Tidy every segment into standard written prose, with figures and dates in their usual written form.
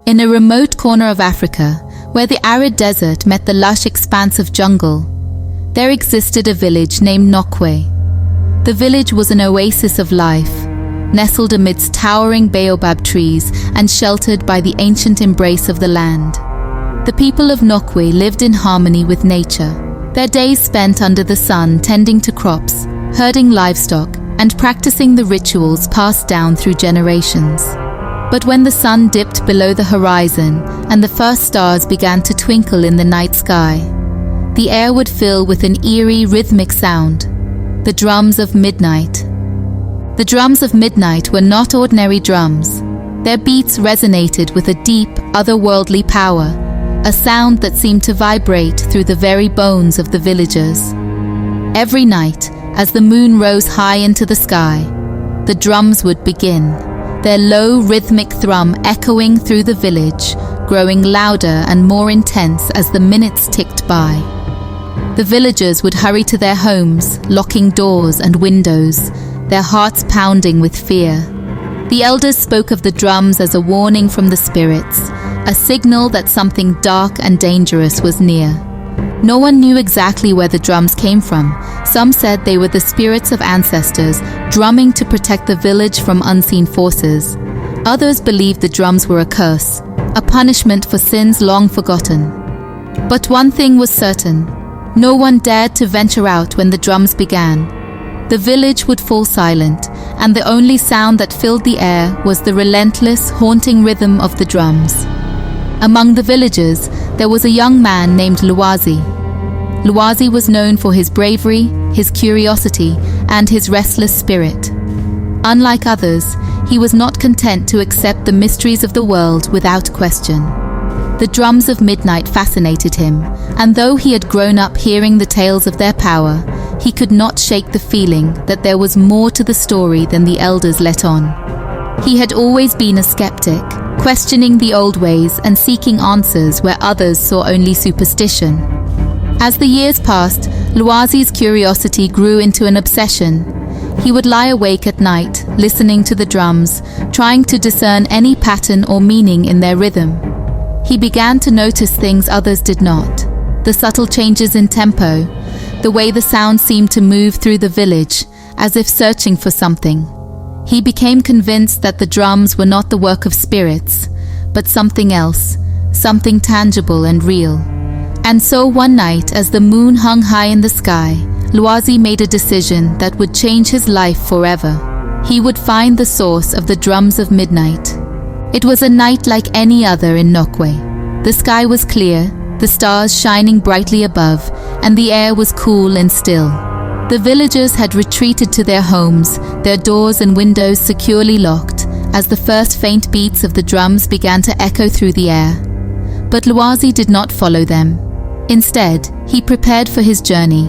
In a remote corner of Africa, where the arid desert met the lush expanse of jungle, there existed a village named Nokwe. The village was an oasis of life, nestled amidst towering baobab trees and sheltered by the ancient embrace of the land. The people of Nokwe lived in harmony with nature, their days spent under the sun tending to crops, herding livestock, and practicing the rituals passed down through generations. But when the sun dipped below the horizon and the first stars began to twinkle in the night sky, the air would fill with an eerie rhythmic sound, the drums of midnight. The drums of midnight were not ordinary drums. Their beats resonated with a deep, otherworldly power, a sound that seemed to vibrate through the very bones of the villagers. Every night, as the moon rose high into the sky, the drums would begin, their low rhythmic thrum echoing through the village, growing louder and more intense as the minutes ticked by. The villagers would hurry to their homes, locking doors and windows, their hearts pounding with fear. The elders spoke of the drums as a warning from the spirits, a signal that something dark and dangerous was near. No one knew exactly where the drums came from. Some said they were the spirits of ancestors, drumming to protect the village from unseen forces. Others believed the drums were a curse, a punishment for sins long forgotten. But one thing was certain: no one dared to venture out when the drums began. The village would fall silent, and the only sound that filled the air was the relentless, haunting rhythm of the drums. Among the villagers, there was a young man named Luwazi. Luwazi was known for his bravery, his curiosity, and his restless spirit. Unlike others, he was not content to accept the mysteries of the world without question. The drums of midnight fascinated him, and though he had grown up hearing the tales of their power, he could not shake the feeling that there was more to the story than the elders let on. He had always been a skeptic, questioning the old ways and seeking answers where others saw only superstition. As the years passed, Luwazi's curiosity grew into an obsession. He would lie awake at night, listening to the drums, trying to discern any pattern or meaning in their rhythm. He began to notice things others did not: the subtle changes in tempo, the way the sound seemed to move through the village, as if searching for something. He became convinced that the drums were not the work of spirits, but something else, something tangible and real. And so one night, as the moon hung high in the sky, Luwazi made a decision that would change his life forever. He would find the source of the drums of midnight. It was a night like any other in Nokwe. The sky was clear, the stars shining brightly above, and the air was cool and still. The villagers had retreated to their homes, their doors and windows securely locked, as the first faint beats of the drums began to echo through the air. But Luwazi did not follow them. Instead, he prepared for his journey.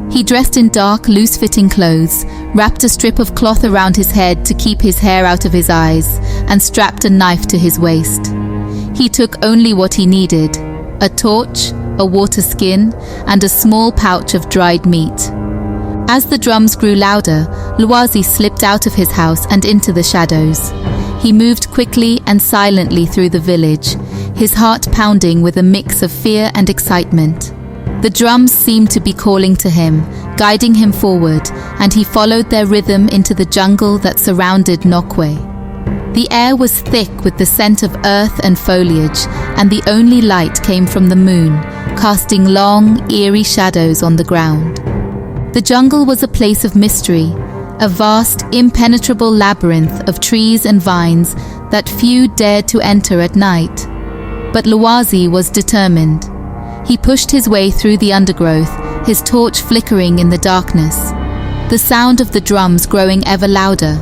He dressed in dark, loose-fitting clothes, wrapped a strip of cloth around his head to keep his hair out of his eyes, and strapped a knife to his waist. He took only what he needed: a torch, a water skin, and a small pouch of dried meat. As the drums grew louder, Luwazi slipped out of his house and into the shadows. He moved quickly and silently through the village, his heart pounding with a mix of fear and excitement. The drums seemed to be calling to him, guiding him forward, and he followed their rhythm into the jungle that surrounded Nokwe. The air was thick with the scent of earth and foliage, and the only light came from the moon, casting long, eerie shadows on the ground. The jungle was a place of mystery, a vast, impenetrable labyrinth of trees and vines that few dared to enter at night. But Luwazi was determined. He pushed his way through the undergrowth, his torch flickering in the darkness, the sound of the drums growing ever louder.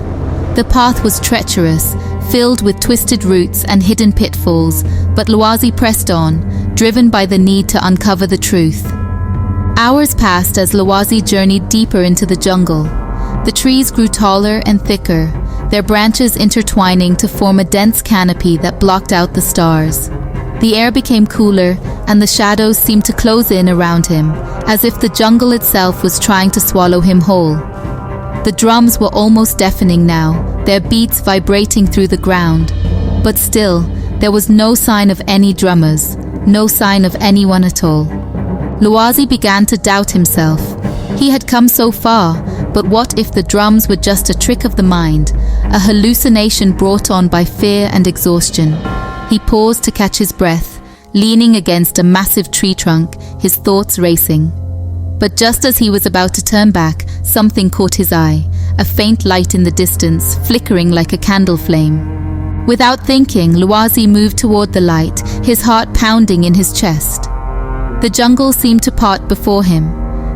The path was treacherous, filled with twisted roots and hidden pitfalls, but Luwazi pressed on, driven by the need to uncover the truth. Hours passed as Luwazi journeyed deeper into the jungle. The trees grew taller and thicker, their branches intertwining to form a dense canopy that blocked out the stars. The air became cooler, and the shadows seemed to close in around him, as if the jungle itself was trying to swallow him whole. The drums were almost deafening now, their beats vibrating through the ground. But still, There was no sign of any drummers, no sign of anyone at all. Loazi began to doubt himself. He had come so far, but what if the drums were just a trick of the mind, a hallucination brought on by fear and exhaustion? He paused to catch his breath, leaning against a massive tree trunk, his thoughts racing. But just as he was about to turn back, something caught his eye, a faint light in the distance, flickering like a candle flame. Without thinking, Loazi moved toward the light, his heart pounding in his chest. The jungle seemed to part before him,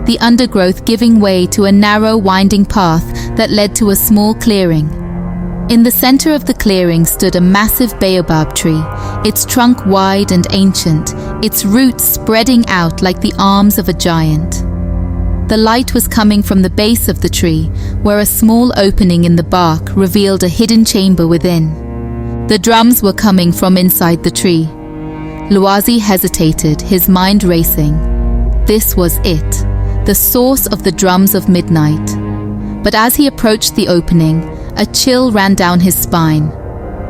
the undergrowth giving way to a narrow, winding path that led to a small clearing. In the center of the clearing stood a massive baobab tree, its trunk wide and ancient, its roots spreading out like the arms of a giant. The light was coming from the base of the tree, where a small opening in the bark revealed a hidden chamber within. The drums were coming from inside the tree. Loazi hesitated, his mind racing. This was it, the source of the drums of midnight. But as he approached the opening, a chill ran down his spine.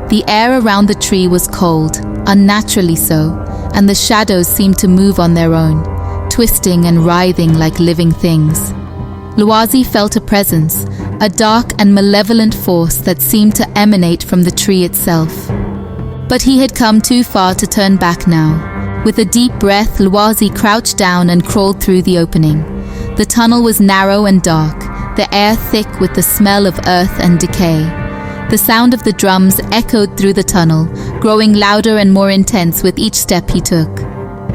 The air around the tree was cold, unnaturally so, and the shadows seemed to move on their own, twisting and writhing like living things. Loazi felt a presence, a dark and malevolent force that seemed to emanate from the tree itself. But he had come too far to turn back now. With a deep breath, Loazi crouched down and crawled through the opening. The tunnel was narrow and dark, the air thick with the smell of earth and decay. The sound of the drums echoed through the tunnel, growing louder and more intense with each step he took.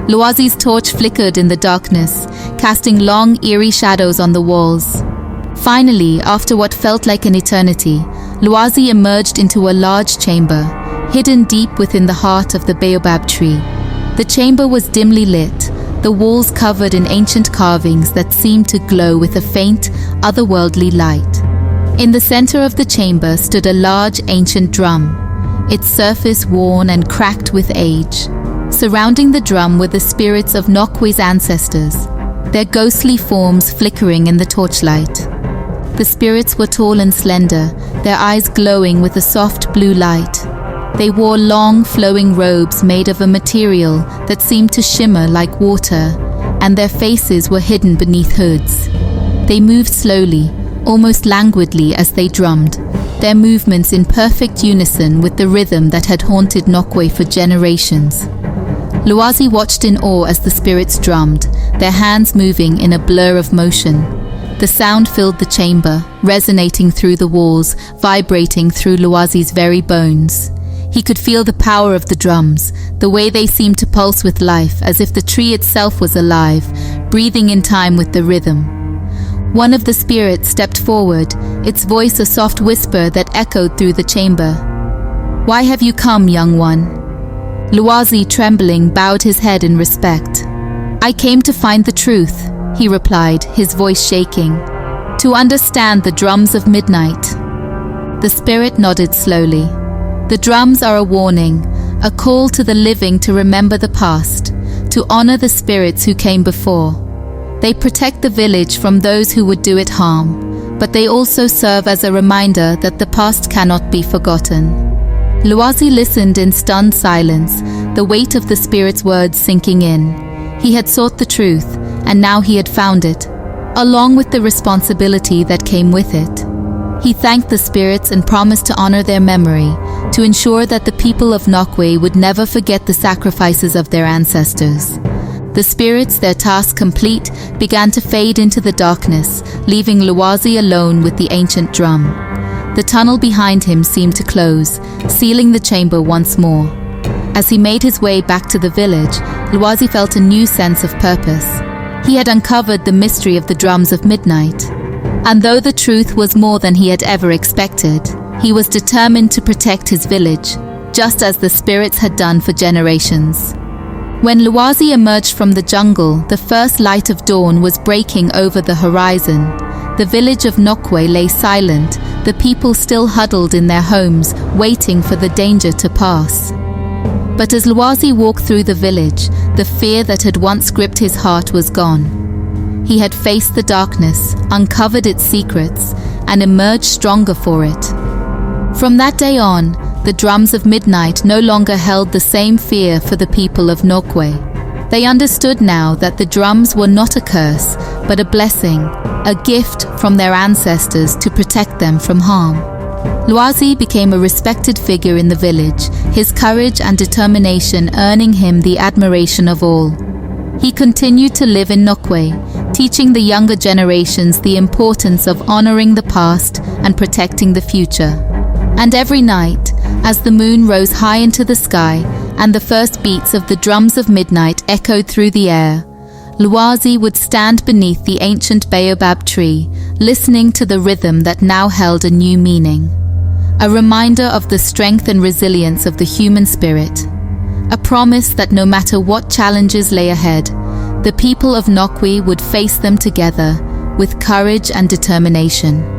Loazi's torch flickered in the darkness, casting long, eerie shadows on the walls. Finally, after what felt like an eternity, Loazi emerged into a large chamber, hidden deep within the heart of the baobab tree. The chamber was dimly lit, the walls covered in ancient carvings that seemed to glow with a faint, otherworldly light. In the center of the chamber stood a large ancient drum, its surface worn and cracked with age. Surrounding the drum were the spirits of Nokwe's ancestors, their ghostly forms flickering in the torchlight. The spirits were tall and slender, their eyes glowing with a soft blue light. They wore long, flowing robes made of a material that seemed to shimmer like water, and their faces were hidden beneath hoods. They moved slowly, almost languidly as they drummed, their movements in perfect unison with the rhythm that had haunted Nokwe for generations. Loazi watched in awe as the spirits drummed, their hands moving in a blur of motion. The sound filled the chamber, resonating through the walls, vibrating through Loazi's very bones. He could feel the power of the drums, the way they seemed to pulse with life, as if the tree itself was alive, breathing in time with the rhythm. One of the spirits stepped forward, its voice a soft whisper that echoed through the chamber. "Why have you come, young one?" Loazi, trembling, bowed his head in respect. "I came to find the truth," he replied, his voice shaking. "To understand the drums of midnight." The spirit nodded slowly. "The drums are a warning, a call to the living to remember the past, to honor the spirits who came before. They protect the village from those who would do it harm, but they also serve as a reminder that the past cannot be forgotten." Loazi listened in stunned silence, the weight of the spirit's words sinking in. He had sought the truth, and now he had found it, along with the responsibility that came with it. He thanked the spirits and promised to honor their memory, to ensure that the people of Nokwe would never forget the sacrifices of their ancestors. The spirits, their task complete, began to fade into the darkness, leaving Loazi alone with the ancient drum. The tunnel behind him seemed to close, sealing the chamber once more. As he made his way back to the village, Loazi felt a new sense of purpose. He had uncovered the mystery of the drums of midnight. And though the truth was more than he had ever expected, he was determined to protect his village, just as the spirits had done for generations. When Loazi emerged from the jungle, the first light of dawn was breaking over the horizon. The village of Nokwe lay silent, the people still huddled in their homes, waiting for the danger to pass. But as Loazi walked through the village, the fear that had once gripped his heart was gone. He had faced the darkness, uncovered its secrets, and emerged stronger for it. From that day on, the drums of midnight no longer held the same fear for the people of Nokwe. They understood now that the drums were not a curse, but a blessing, a gift from their ancestors to protect them from harm. Loazi became a respected figure in the village, his courage and determination earning him the admiration of all. He continued to live in Nokwe, teaching the younger generations the importance of honoring the past and protecting the future. And every night, as the moon rose high into the sky and the first beats of the drums of midnight echoed through the air, Loazi would stand beneath the ancient Baobab tree, listening to the rhythm that now held a new meaning. A reminder of the strength and resilience of the human spirit. A promise that no matter what challenges lay ahead, the people of Nokwe would face them together with courage and determination.